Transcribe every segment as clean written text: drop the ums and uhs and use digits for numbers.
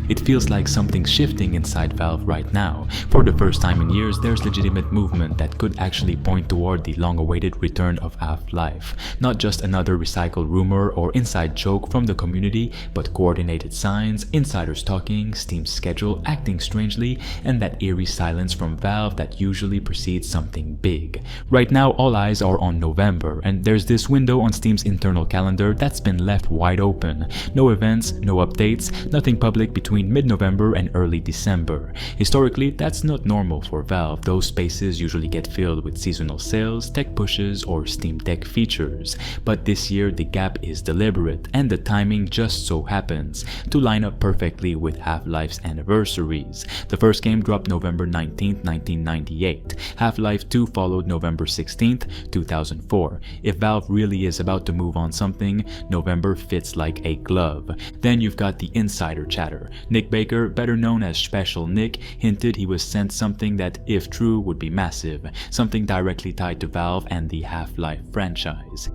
It feels like something's shifting inside Valve right now. For the first time in years, there's legitimate movement that could actually point toward the long-awaited return of Half-Life. Not just another recycled rumor or inside joke from the community, but coordinated signs, insiders talking, Steam's schedule acting strangely, and that eerie silence from Valve that usually precedes something big. Right now, all eyes are on November, and there's this window on Steam's internal calendar that's been left wide open. No events, no updates, nothing public between mid-November and early December. Historically, that's not normal for Valve. Those spaces usually get filled with seasonal sales, tech pushes, or Steam Deck features. But this year, the gap is deliberate, and the timing just so happens to line up perfectly with Half-Life's anniversaries. The first game dropped November 19, 1998. Half-Life 2 followed November 16, 2004. If Valve really is about to move on something, November fits like a glove. Then you've got the insider chatter. Nick Baker, better known as Special Nick, hinted he was sent something that, if true, would be massive, something directly tied to Valve and the Half-Life franchise.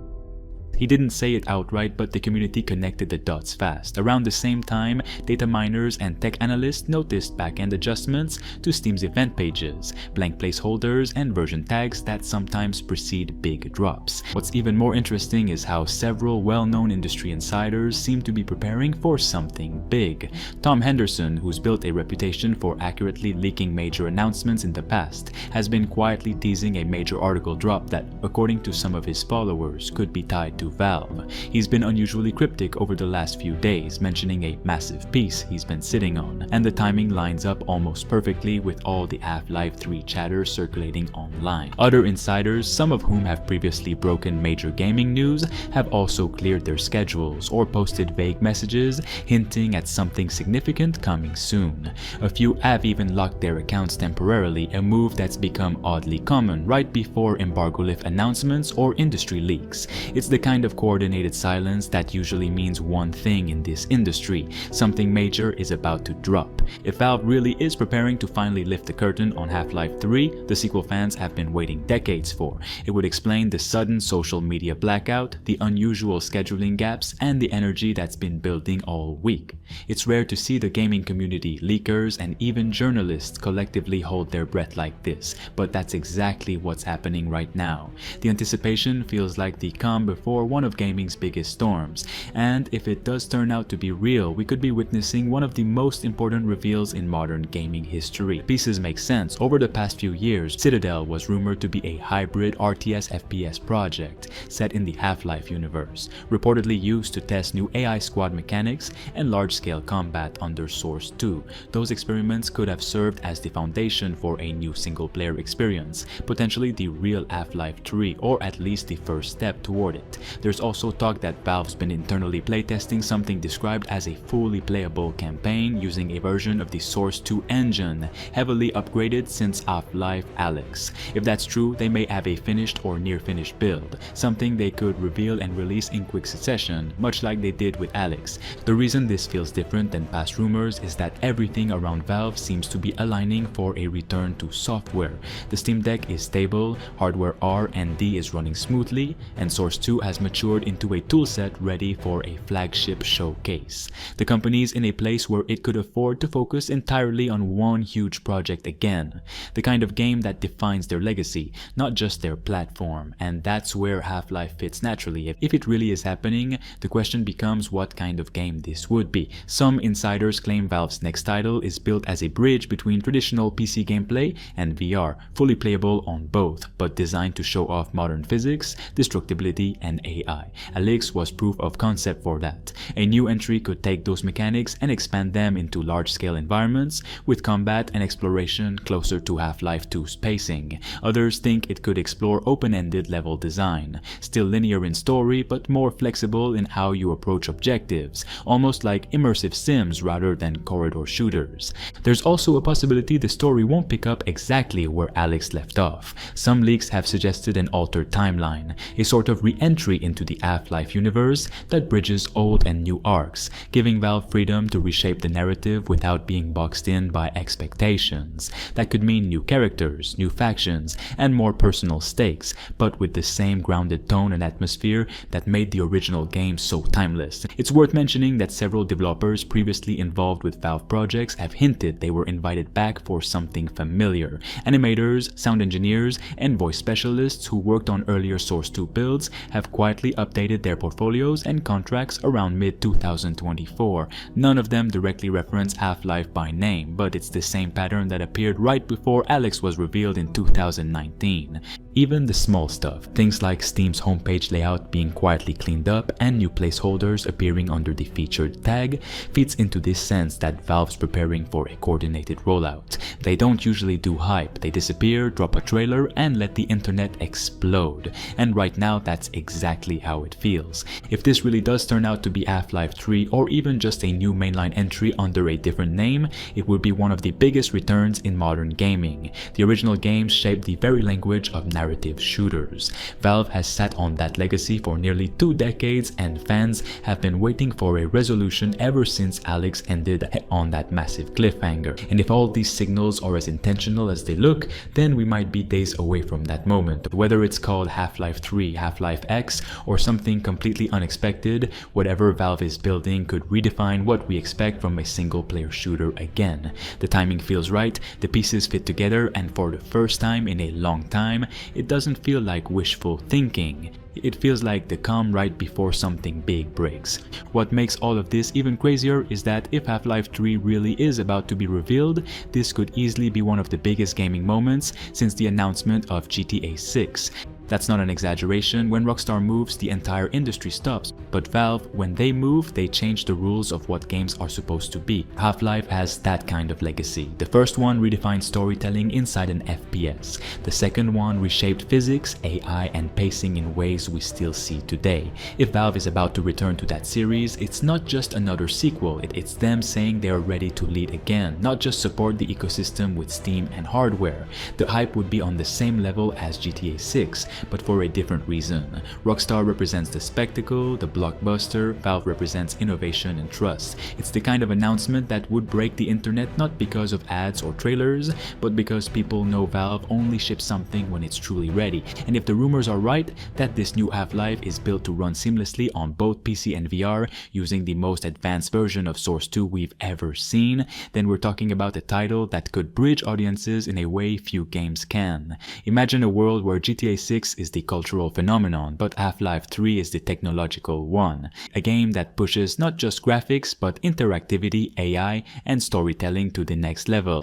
He didn't say it outright, but the community connected the dots fast. Around the same time, data miners and tech analysts noticed back-end adjustments to Steam's event pages, blank placeholders, and version tags that sometimes precede big drops. What's even more interesting is how several well-known industry insiders seem to be preparing for something big. Tom Henderson, who's built a reputation for accurately leaking major announcements in the past, has been quietly teasing a major article drop that, according to some of his followers, could be tied to Valve. He's been unusually cryptic over the last few days, mentioning a massive piece he's been sitting on, and the timing lines up almost perfectly with all the Half-Life 3 chatter circulating online. Other insiders, some of whom have previously broken major gaming news, have also cleared their schedules or posted vague messages hinting at something significant coming soon. A few have even locked their accounts temporarily, a move that's become oddly common right before embargo-lift announcements or industry leaks. It's the kind of coordinated silence that usually means one thing in this industry: something major is about to drop. If Valve really is preparing to finally lift the curtain on Half-Life 3, the sequel fans have been waiting decades for, it would explain the sudden social media blackout, the unusual scheduling gaps, and the energy that's been building all week. It's rare to see the gaming community, leakers, and even journalists collectively hold their breath like this, but that's exactly what's happening right now. The anticipation feels like the calm before one of gaming's biggest storms, and if it does turn out to be real, we could be witnessing one of the most important reveals in modern gaming history. Pieces make sense. Over the past few years, Citadel was rumored to be a hybrid RTS FPS project set in the Half-Life universe, reportedly used to test new AI squad mechanics and large-scale combat under Source 2. Those experiments could have served as the foundation for a new single-player experience, potentially the real Half-Life 3, or at least the first step toward it. There's also talk that Valve's been internally playtesting something described as a fully playable campaign using a version of the Source 2 engine, heavily upgraded since Half-Life Alyx. If that's true, they may have a finished or near-finished build, something they could reveal and release in quick succession, much like they did with Alyx. The reason this feels different than past rumors is that everything around Valve seems to be aligning for a return to software. The Steam Deck is stable, hardware R&D is running smoothly, and Source 2 has matured into a toolset ready for a flagship showcase. The company's in a place where it could afford to focus entirely on one huge project again, the kind of game that defines their legacy, not just their platform, and that's where Half-Life fits naturally. If it really is happening, the question becomes what kind of game this would be. Some insiders claim Valve's next title is built as a bridge between traditional PC gameplay and VR, fully playable on both, but designed to show off modern physics, destructibility, and AI. Alyx was proof of concept for that. A new entry could take those mechanics and expand them into large-scale environments, with combat and exploration closer to Half-Life 2's pacing. Others think it could explore open-ended level design, still linear in story but more flexible in how you approach objectives, almost like immersive sims rather than corridor shooters. There's also a possibility the story won't pick up exactly where Alyx left off. Some leaks have suggested an altered timeline, a sort of re-entry into the Half-Life universe that bridges old and new arcs, giving Valve freedom to reshape the narrative without being boxed in by expectations. That could mean new characters, new factions, and more personal stakes, but with the same grounded tone and atmosphere that made the original game so timeless. It's worth mentioning that several developers previously involved with Valve projects have hinted they were invited back for something familiar. Animators, sound engineers, and voice specialists who worked on earlier Source 2 builds have quietly updated their portfolios and contracts around mid-2024. None of them directly reference Half-Life by name, but it's the same pattern that appeared right before Alyx was revealed in 2019. Even the small stuff, things like Steam's homepage layout being quietly cleaned up and new placeholders appearing under the featured tag, feeds into this sense that Valve's preparing for a coordinated rollout. They don't usually do hype, they disappear, drop a trailer, and let the internet explode. And right now that's exactly how it feels. If this really does turn out to be Half-Life 3 or even just a new mainline entry under a different name, it would be one of the biggest returns in modern gaming. The original games shaped the very language of narrative shooters. Valve has sat on that legacy for nearly 2 decades, and fans have been waiting for a resolution ever since Alyx ended on that massive cliffhanger. And if all these signals are as intentional as they look, then we might be days away from that moment. Whether it's called Half-Life 3, Half-Life X, or something completely unexpected, whatever Valve is building could redefine what we expect from a single-player shooter again. The timing feels right, the pieces fit together, and for the first time in a long time, it doesn't feel like wishful thinking. It feels like the calm right before something big breaks. What makes all of this even crazier is that if Half-Life 3 really is about to be revealed, this could easily be one of the biggest gaming moments since the announcement of GTA 6. That's not an exaggeration. When Rockstar moves, the entire industry stops. But Valve, when they move, they change the rules of what games are supposed to be. Half-Life has that kind of legacy. The first one redefined storytelling inside an FPS. The second one reshaped physics, AI, and pacing in ways we still see today. If Valve is about to return to that series, it's not just another sequel. It's them saying they are ready to lead again, not just support the ecosystem with Steam and hardware. The hype would be on the same level as GTA 6. But for a different reason. Rockstar represents the spectacle, the blockbuster, Valve represents innovation and trust. It's the kind of announcement that would break the internet not because of ads or trailers, but because people know Valve only ships something when it's truly ready. And if the rumors are right that this new Half-Life is built to run seamlessly on both PC and VR using the most advanced version of Source 2 we've ever seen, then we're talking about a title that could bridge audiences in a way few games can. Imagine a world where GTA 6 is the cultural phenomenon, but Half-Life 3 is the technological one. A game that pushes not just graphics, but interactivity, AI, and storytelling to the next level.